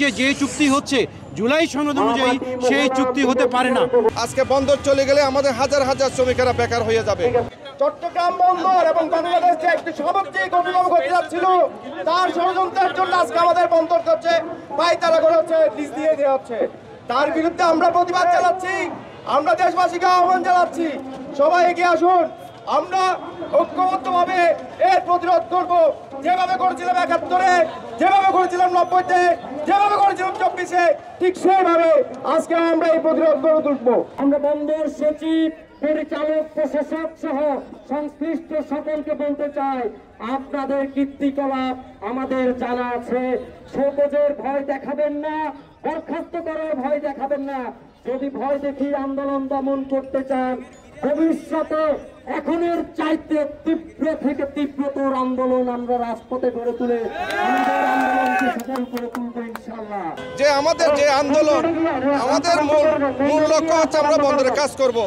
যে চুক্তি হচ্ছে জুলাই সনদ অনুযায়ী সেই চুক্তি হতে পারে না। আজকে বন্দর চলে গেলে আমাদের হাজার হাজার শ্রমিকেরা বেকার হয়ে যাবে। চট্টগ্রাম বন্দর এবং বাংলাদেশ যে একটি সামুদ্রিক অভিনব করতে যাচ্ছিল তার ষড়যন্ত্রের জন্য আজকে আমাদের বন্দর করছে পায়তারা করা হচ্ছে, লিজ দিয়ে দেওয়া হচ্ছে। তার বিরুদ্ধে আমরা প্রতিবাদ চালাচ্ছি, আমরা দেশবাসীকে আহ্বান জানাচ্ছি, সবাই এগিয়ে আসুন, আমরা ঐক্যবদ্ধভাবে এর প্রতিরোধ করব। যেভাবে করেছিলাম ৭১-এ, যেভাবে করেছিলাম ৯০-তে, যেভাবে করেছিলাম ২৪-এ, ঠিক সেইভাবে আজকে আমরা এই প্রতিরোধ করে তুলবো। আমরা বন্দর সচিব, পরিচালক, প্রশাসক সহ সংশ্লিষ্ট সকলকে বলতে চাই, আপনাদের কীর্তিকলাপ আমাদের জানা আছে। সবুজের ভয় দেখাবেন না, বরখাস্ত করার ভয় দেখাবেন না। যদি ভয় দেখি আন্দোলন দমন করতে চান, ভবিষ্যতে এখনের চাইতে তীব্র থেকে তীব্রতর আন্দোলন আমরা রাজপথে গড়ে তুলে আমাদের আন্দোলনকে সফল করে তুলবো ইনশাআল্লাহ। যে আমাদের যে আন্দোলন, আমাদের মূল লক্ষ্য হচ্ছে আমরা বন্দরে কাজ করব।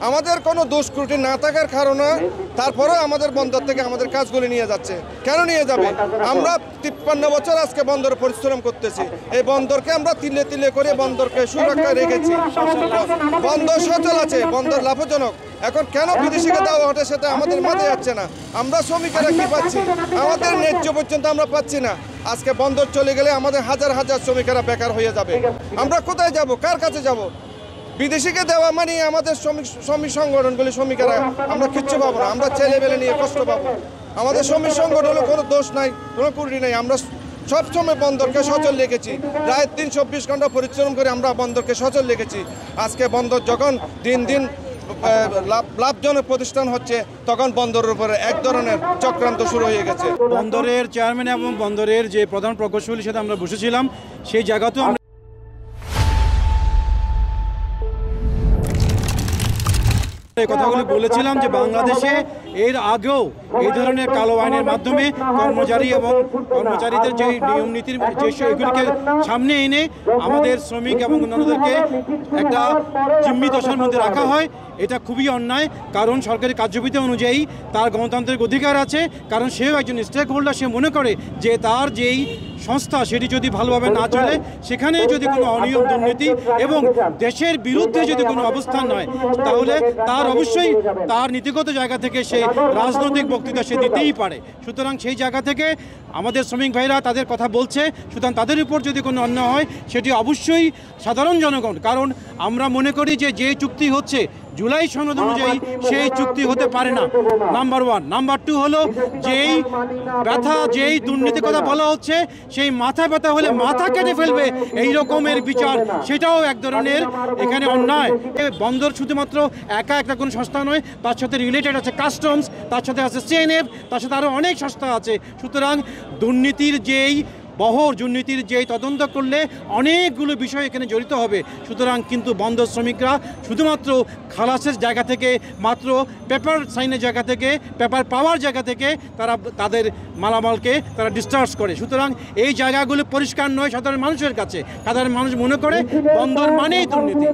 আমাদের কোনো দুষ্কৃতি না থাকার কারণে তারপরে আমাদের বন্দর থেকে আমাদের কাজগুলি নিয়ে যাচ্ছে। কেন নিয়ে যাবে? আমরা ৫৩ বছর আজকে বন্দরে পরিশ্রম করতেছি। এই বন্দরকে আমরা তিলে তিলে করে বন্দরকে সুরক্ষায় রেখেছি। বন্দর সচল আছে, বন্দর লাভজনক। এখন কেন বিদেশিকে দেওয়া হচ্ছে সেটা আমাদের মাথায় যাচ্ছে না। আমরা শ্রমিকেরা কি পাচ্ছি? আমাদের ন্যায্য পর্যন্ত আমরা পাচ্ছি না। আজকে বন্দর চলে গেলে আমাদের হাজার হাজার শ্রমিকেরা বেকার হয়ে যাবে। আমরা কোথায় যাব? কার কাছে যাব? বিদেশিকে দেওয়া মানে আমাদের শ্রমিক সংগঠনগুলি শ্রমিকেরা আমরা কিচ্ছু পাবো না। আমরা ছেলেবেলে নিয়ে কষ্ট পাবো। আমাদের শ্রমিক সংগঠনের কোনো দোষ নাই, কোনো ত্রুটি নাই। আমরা সবসময় বন্দরকে সচল রেখেছি। প্রায় ৩২৪ ঘন্টা পরিশ্রম করে আমরা বন্দরকে সচল রেখেছি। আজকে বন্দর যখন দিন দিন লাভজনক প্রতিষ্ঠান হচ্ছে, তখন বন্দরের উপরে এক ধরনের চক্রান্ত শুরু হয়ে গেছে। বন্দরের চেয়ারম্যান এবং বন্দরের যে প্রধান প্রকৌশলীর সাথে আমরা বসেছিলাম, সেই জায়গাতেও আমরা এই কথাগুলি বলেছিলাম যে বাংলাদেশে এর আগেও এই ধরনের কালো আইনের মাধ্যমে কর্মচারীদের যে নিয়ম নীতির যে এগুলিকে সামনে এনে আমাদের শ্রমিক এবং অন্যান্যদেরকে একটা জিম্মি দশার মধ্যে রাখা হয়। এটা খুবই অন্যায়, কারণ সরকারি কার্যবিধি অনুযায়ী তার গণতান্ত্রিক অধিকার আছে। কারণ সেও একজন স্টেক হোল্ডার, সে মনে করে যে তার যেই সংস্থা সেটি যদি ভালোভাবে না চলে, সেখানে যদি কোনো অনিয়ম, দুর্নীতি এবং দেশের বিরুদ্ধে যদি কোনো অবস্থান নয়, তাহলে তার অবশ্যই তার নীতিগত জায়গা থেকে সে রাজনৈতিক বক্তৃতা সে দিতেই পারে। সুতরাং সেই জায়গা থেকে আমাদের শ্রমিক ভাইরা তাদের কথা বলছে। সুতরাং তাদের উপর যদি কোনো অন্যায় হয়, সেটি অবশ্যই সাধারণ জনগণ, কারণ আমরা মনে করি যে চুক্তি হচ্ছে জুলাই সনদ অনুযায়ী সেই চুক্তি হতে পারে না, নাম্বার 1। নাম্বার 2 হলো যেই ব্যথা, যেই দুর্নীতির কথা বলা হচ্ছে, সেই মাথা ব্যথা হলে মাথা কেটে ফেলবে, এই রকমের বিচার, সেটাও এক ধরনের এখানে অন্যায়। বন্দর শুধুমাত্র একা একটা কোনো সংস্থা নয়, তার সাথে রিলেটেড আছে কাস্টমস, তার সাথে আছে CNF, তার সাথে আরও অনেক সংস্থা আছে। সুতরাং দুর্নীতির যেই তদন্ত করলে অনেকগুলো বিষয় এখানে জড়িত হবে। সুতরাং কিন্তু বন্দর শ্রমিকরা শুধুমাত্র খালাসের জায়গা থেকে, মাত্র পেপার সাইনের জায়গা থেকে, পেপার পাওয়ার জায়গা থেকে তারা তাদের মালামালকে তারা ডিসচার্জ করে। সুতরাং এই জায়গাগুলো পরিষ্কার নয় সাধারণ মানুষের কাছে। সাধারণ মানুষ মনে করে বন্দর মানেই দুর্নীতি।